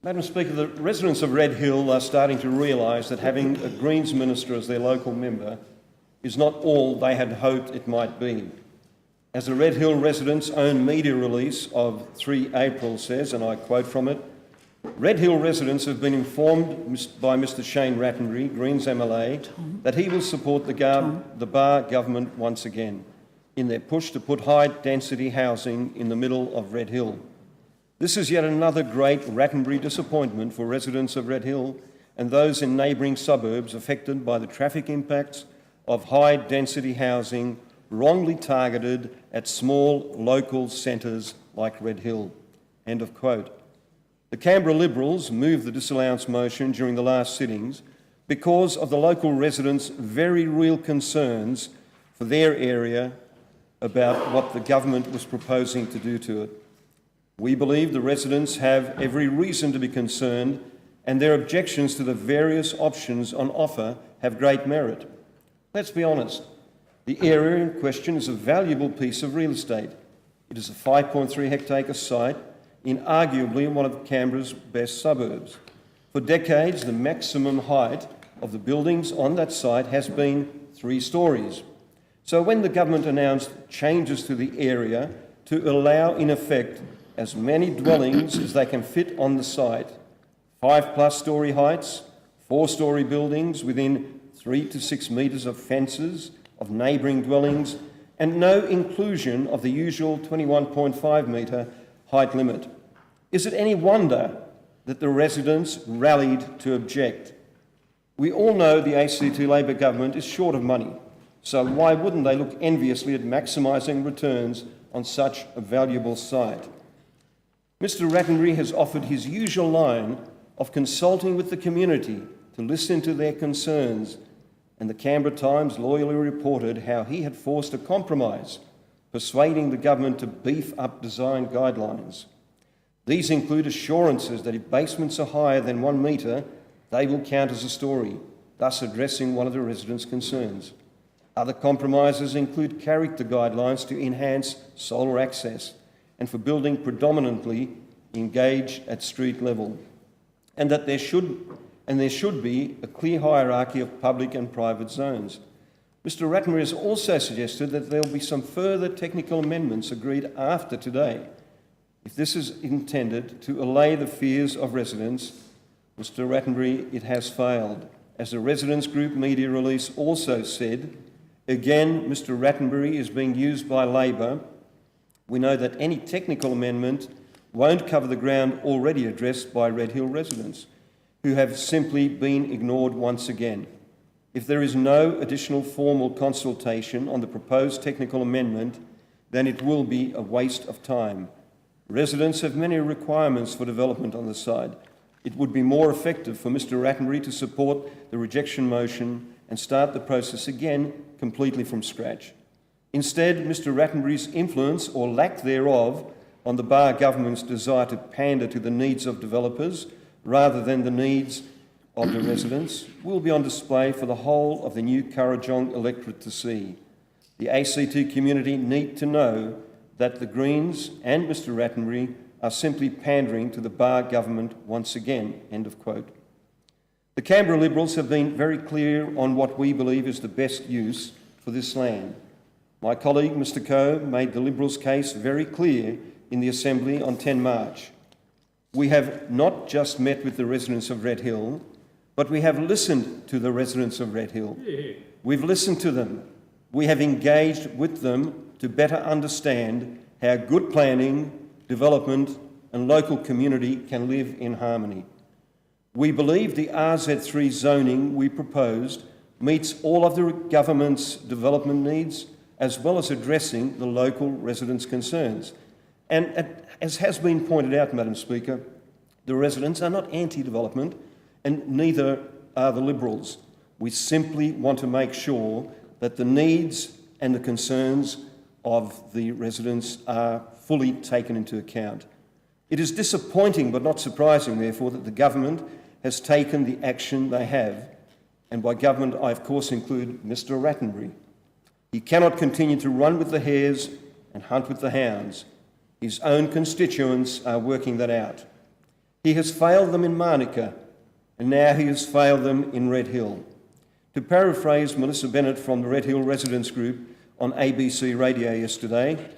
Madam Speaker, the residents of Red Hill are starting to realise that having a Greens minister as their local member is not all they had hoped it might be. As the Red Hill residents' own media release of 3 April says, and I quote from it, "Red Hill residents have been informed by Mr Shane Rattenbury, Greens MLA, that he will support the Barr government once again in their push to put high-density housing in the middle of Red Hill. This is yet another great Rattenbury disappointment for residents of Red Hill and those in neighbouring suburbs affected by the traffic impacts of high-density housing wrongly targeted at small local centres like Red Hill." End of quote. The Canberra Liberals moved the disallowance motion during the last sittings because of the local residents' very real concerns for their area about what the government was proposing to do to it. We believe the residents have every reason to be concerned, and their objections to the various options on offer have great merit. Let's be honest, the area in question is a valuable piece of real estate. It is a 5.3 hectare site in arguably one of Canberra's best suburbs. For decades, the maximum height of the buildings on that site has been 3 stories. So when the government announced changes to the area to allow, in effect, as many dwellings as they can fit on the site, 5+ storey heights, 4-storey buildings within 3 to 6 metres of fences of neighbouring dwellings, and no inclusion of the usual 21.5 metre height limit. Is it any wonder that the residents rallied to object? We all know the ACT Labor government is short of money, so why wouldn't they look enviously at maximising returns on such a valuable site? Mr Rattenbury has offered his usual line of consulting with the community to listen to their concerns, and the Canberra Times loyally reported how he had forced a compromise, persuading the government to beef up design guidelines. These include assurances that if basements are higher than 1 metre, they will count as a storey, thus addressing one of the residents' concerns. Other compromises include character guidelines to enhance solar access and for building predominantly engaged at street level, and that there should be a clear hierarchy of public and private zones. Mr Rattenbury has also suggested that there will be some further technical amendments agreed after today. If this is intended to allay the fears of residents, Mr Rattenbury, it has failed. As the residents' group media release also said, again, Mr Rattenbury is being used by Labor. We know that any technical amendment won't cover the ground already addressed by Red Hill residents, who have simply been ignored once again. If there is no additional formal consultation on the proposed technical amendment, then it will be a waste of time. Residents have many requirements for development on the site. It would be more effective for Mr Rattenbury to support the rejection motion and start the process again completely from scratch. Instead, Mr Rattenbury's influence, or lack thereof, on the Barr government's desire to pander to the needs of developers rather than the needs of the residents will be on display for the whole of the new Kurrajong electorate to see. The ACT community need to know that the Greens and Mr Rattenbury are simply pandering to the Barr government once again." End of quote. The Canberra Liberals have been very clear on what we believe is the best use for this land. My colleague, Mr Coe, made the Liberals' case very clear in the Assembly on 10 March. We have not just met with the residents of Red Hill, but we have listened to the residents of Red Hill. We've listened to them. We have engaged with them to better understand how good planning, development and local community can live in harmony. We believe the RZ3 zoning we proposed meets all of the government's development needs, as well as addressing the local residents' concerns. And as has been pointed out, Madam Speaker, the residents are not anti-development, and neither are the Liberals. We simply want to make sure that the needs and the concerns of the residents are fully taken into account. It is disappointing but not surprising, therefore, that the government has taken the action they have, and by government I of course include Mr Rattenbury. He cannot continue to run with the hares and hunt with the hounds. His own constituents are working that out. He has failed them in Manuka, and now he has failed them in Red Hill. To paraphrase Melissa Bennett from the Red Hill Residents Group on ABC Radio yesterday,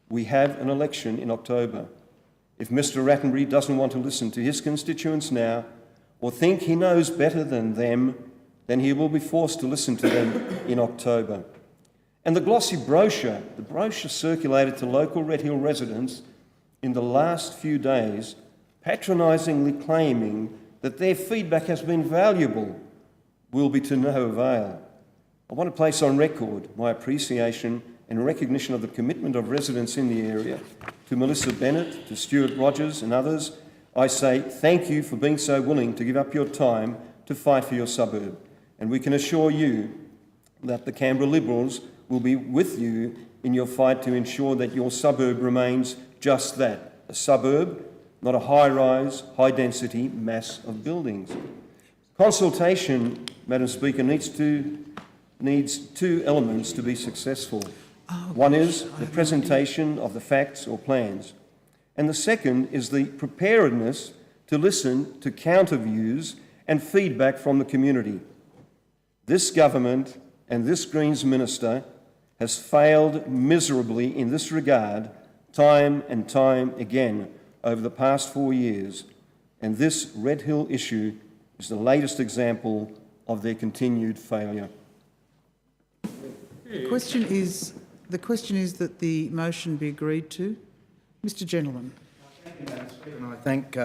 we have an election in October. If Mr Rattenbury doesn't want to listen to his constituents now, or think he knows better than them, then he will be forced to listen to them in October. And the glossy brochure, circulated to local Red Hill residents in the last few days, patronisingly claiming that their feedback has been valuable, will be to no avail. I want to place on record my appreciation and recognition of the commitment of residents in the area. To Melissa Bennett, to Stuart Rogers and others, I say thank you for being so willing to give up your time to fight for your suburb. And we can assure you that the Canberra Liberals will be with you in your fight to ensure that your suburb remains just that, a suburb, not a high-rise, high-density mass of buildings. Consultation, Madam Speaker, needs two elements to be successful. One is the presentation of the facts or plans, and the second is the preparedness to listen to counter views and feedback from the community. This government and this Greens minister has failed miserably in this regard time and time again over the past 4 years, and this Red Hill issue is the latest example of their continued failure. The question is that the motion be agreed to. Mr Gentleman. I thank